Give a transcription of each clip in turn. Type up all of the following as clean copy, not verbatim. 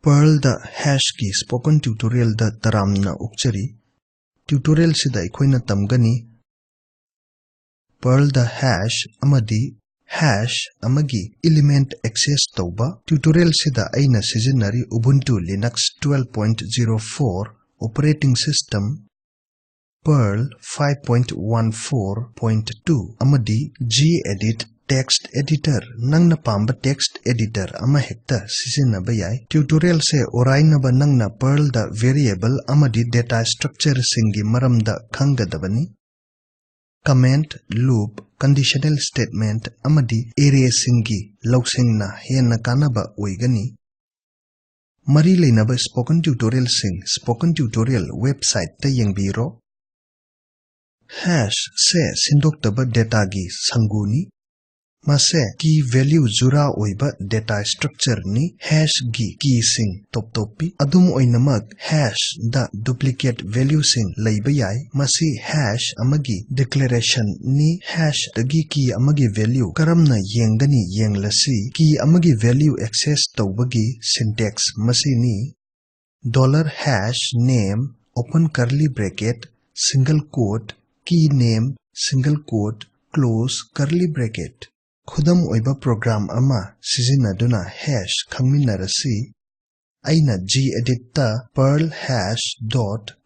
Perl the hash key spoken tutorial the taramna ukchari. Tutorial sida ikoina tamgani. Perl the hash amadi hash amagi element access tauba. Tutorial sida aina seasonary Ubuntu Linux 12.04 operating system. Perl 5.14.2 amadi gedit text editor nangna pamba text editor ama hekta sisinaba yai. Tutorial se orainaba nangna Perl da variable amadi data structure singi maramda khangadabani. Comment, loop, conditional statement amadi array singi lausingna henna kanaba oigani. Mari leinaba spoken tutorial sing spoken tutorial website ta yengbiro. Hash se sindoktaba data gi sanguni. Mase key value jura oiba data structure ni hash gi key sing top-topi adum oinamak hash da duplicate value sing leiba yai. Masi hash amagi declaration ni hash dagi key amagi value karamna yengdani yenglasi key amagi value access tawbagi syntax masi ni $hash name open curly bracket single quote key name single quote close curly bracket. Khudam oiba program ama sizinaduna hash khangminarasi. Aina gedit ta perl hash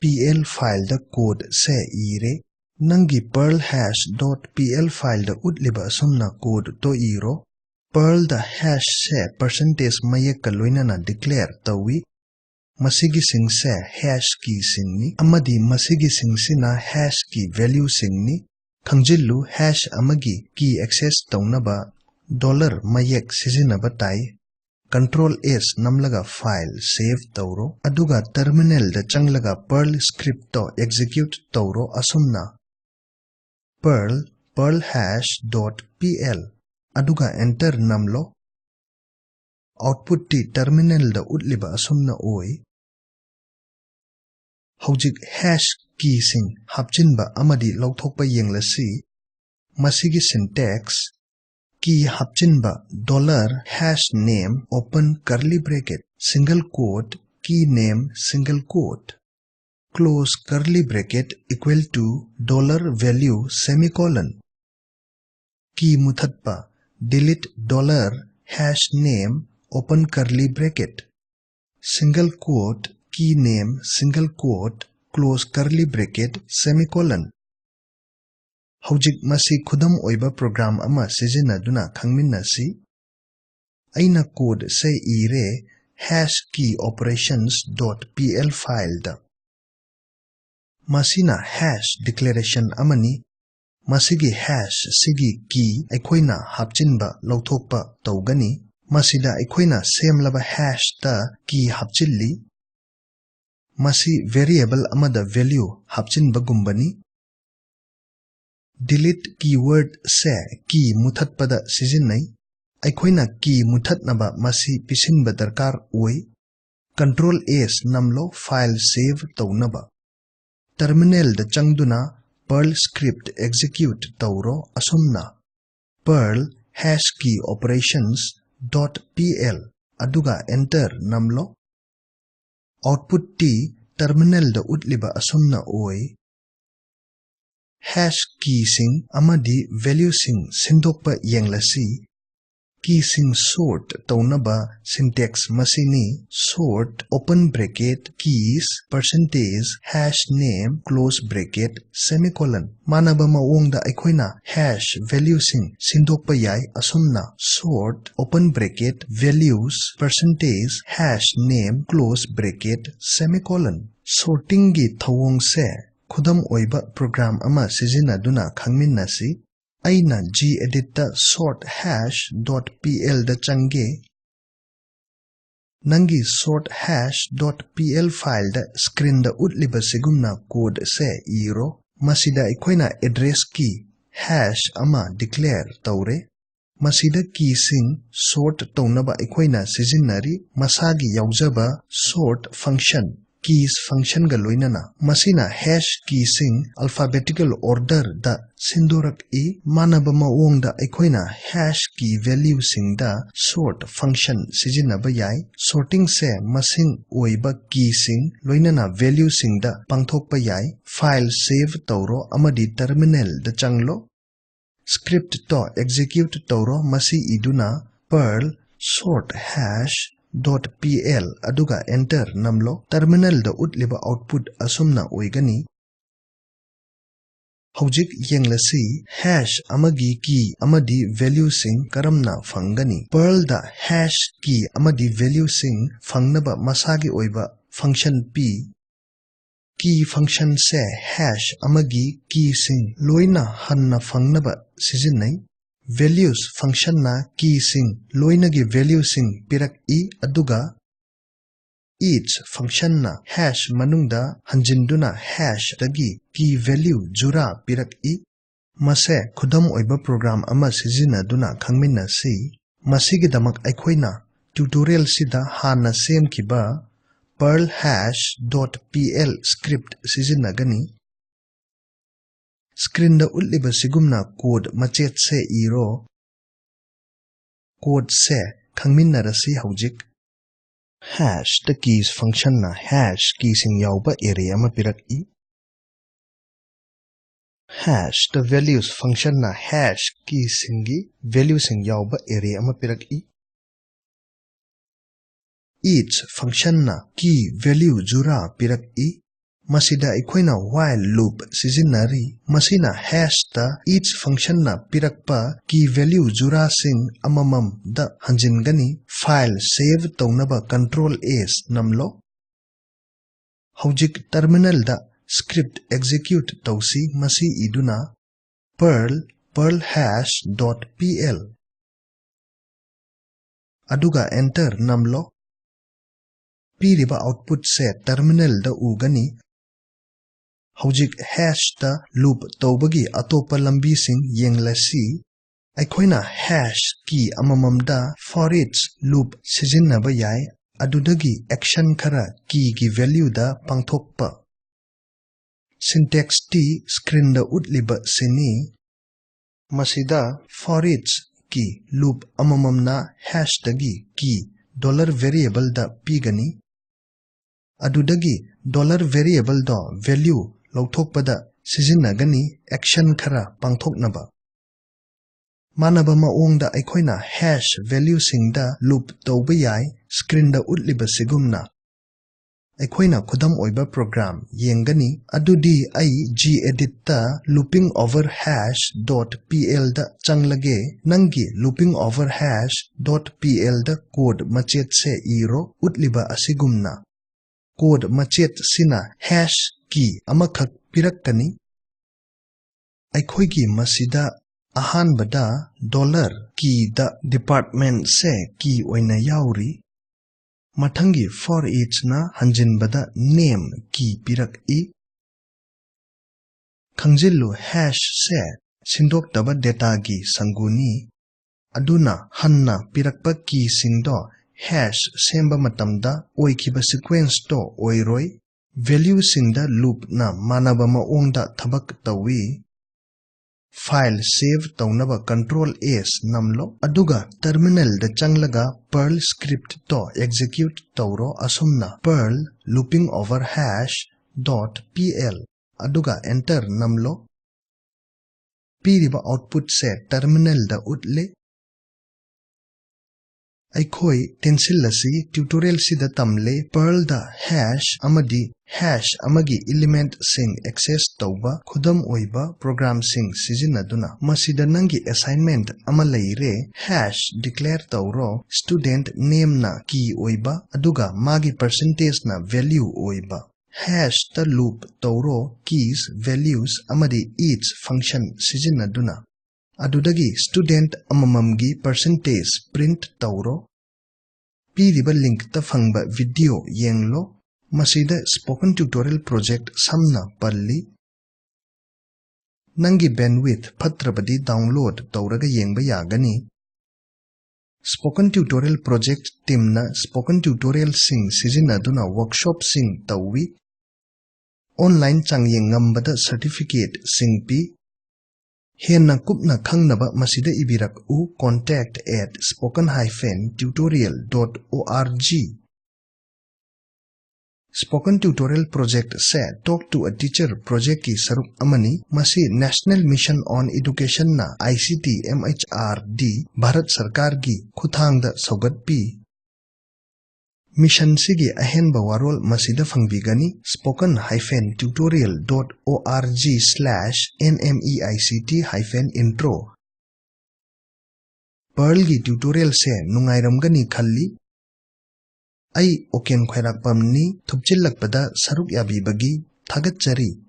.pl file da code se ire. Nangi perl hash .pl file da utliba asumna code to iro. Perl da hash se percentage mayek kaloina na declare tawi. Masigi sing se hash key sing ni amadi masigi sing sina hash key value sing ni. Khangjillu hash amagi key access taunaba $mayek sizinaba tai. Control S namlaga file save tauro aduga terminal da changlaga Perl script to execute tauro asumna. Perl hash.pl aduga enter namlo. Output ti terminal da utliba asumna oi. Haujik hash key sing hapchinba amadi lauthokpa yenglasi. Masigi syntax key hapchinba $hash name open curly bracket single quote key name single quote close curly bracket equal to $value semicolon. Key muthatpa delete $hash name open curly bracket single quote key name single quote close curly bracket semicolon. Haujik masi khudam oiba program ama sizinaduna khangminnasi. Aina code se ire hash key operations.pl file da. Masina hash declaration amani. Masigi hash sigi key aikoina hapchinba lauthokpa taugani. Masida aikoina semlaba hash ta key hapchilli. Masi variable amada value hapchinba gumbani. Delete keyword se key muthatpada sizinnai. Aikoina key muthatnaba masi pisinba darkar oi. Control S namlo file save taunaba. Terminal da changduna Perl script execute tauro asumna. Perl hash key operations.pl aduga enter namlo. Output ti terminal da utliba asumna oi. Hash key sing amadi value sing sindokpa yenglasi. Key sing sort taunaba syntax masini sort open bracket keys percentage hash name close bracket semicolon. Manaba maongda aikoina hash value sing sindokpa yai asumna sort open bracket values percentage hash name close bracket semicolon. Sorting gi thawong se khudam oiba program ama sizinaduna khangminnasi. Aina gedit ta sort hash.pl da change. Nangi sort hash.pl file da screen da utliba sigumna code se iro. Masida ikoina address key hash ama declare taure. Masida key sing sort taunaba ikoina sizinnari masagi yaujaba sort function. keys function ga loinana masina hash key sing alphabetical order da sindorak e manaba maong da aikoina hash key value sing da sort function sijinaba yai sorting se masing oiba key sing loinana value sing da pangthokpa yai file save tawro amadi terminal da changlo script to execute tawro masi iduna perl sort hash .pl aduga enter namlo terminal da utliba output asumna oigani hojik yenglasi hash amagi key amadi value sing karamna fangani perl da hash key amadi value sing fangnaba masagi oiba function p key function se hash amagi key sing loina hanna fangnaba sijinnai values function na key sing loina gi value sing pirak e aduga each function na hash manungda hanjinduna hash dagi key value jura pirak e mase khudam oiba program ama sijina duna khangminna si masigi damak aikoina tutorial sida hana sem kiba perl hash.pl script sijina gani screen da ulliba sigumna code machet se iro code se khangminna rasi hojik hash the keys function na hash key sing yauba area ma pirak e hash the values function na hash key singi value sing yauba area ma pirak e each function na key value jura pirak e masida aikoina while loop sizinari masina hash ta each function na pirakpa key value jura sing amamam da hanjingani file save tawnaba control s namlo hojik terminal da script execute tawsi masi iduna perl hash.pl aduga enter namlo piriba output se terminal da ugani hojik hash ta loop tawbagi atopa lambi sing yenglasi aikoina hash key amamamda for each loop sijinnaba yai adudagi action khara key gi value da pangthokpa syntax t screen da utliba sini masida for each key loop amamamna hash dagi key $variable da pigani adudagi $variable da value lauthokpada sijinnagani action khara pangthoknaba manaba maongda aikoina hash value singda loop tawba yai screen da utliba sigumna aikoina khudam oiba program yengani adudi ai gedit ta looping over hash.pl da changlage nangi looping over hash.pl da code machet se iro utliba asigumna code machet sina hash key amakhak pirakkani aikoigi masida ahanbada $key da department se key oina yauri mathangi for each na hanjinbada name key pirak e khangjillu hash se sindoktaba data gi sanguni aduna hanna pirakpa key singdo hash semba matamda oikhiba sequence to oiroi value singda loop na manaba maongda thabak tawi file save tawnaba control s namlo aduga terminal da changlaga perl script to execute tawro asumna perl looping over hash.pl aduga enter namlo piriba output se terminal da utle aikoi tensil lasi tutorial sida tamle perl da hash amagi element sing access tauba khudam oiba program sing sijinaduna masida nangi assignment ama leire hash declare tawro student name na key oiba aduga magi percentage na value oiba hash ta loop tawro keys values amadi each function sijinaduna adudagi student amamamgi percentage print tawro piriba link ta phangba video yenglo masida spoken tutorial project samna palli nangi bandwidth phatrabadi download tawraga yengba yagani Spoken Tutorial Project Teamna Spoken Tutorial Sing Sizinaduna Workshop Sing Tawi Online Changyeng Ngambada Certificate Sing Pi Henna Kupna Khangnaba Masida Ibirak U contact@spoken-tutorial.org Spoken Tutorial Project se Talk to a Teacher Project ki saruk amani masi National Mission on Education na ICT MHRD Bharat Sarkar gi khuthangda saugat pi Mission sigi ahenba warol masida fangbigani spoken-tutorial.org/nmeict-intro Perl gi tutorial se nungairamgani khalli Ai Oken Khairakpamni thupchillakpada saruk yabibagi thagatchari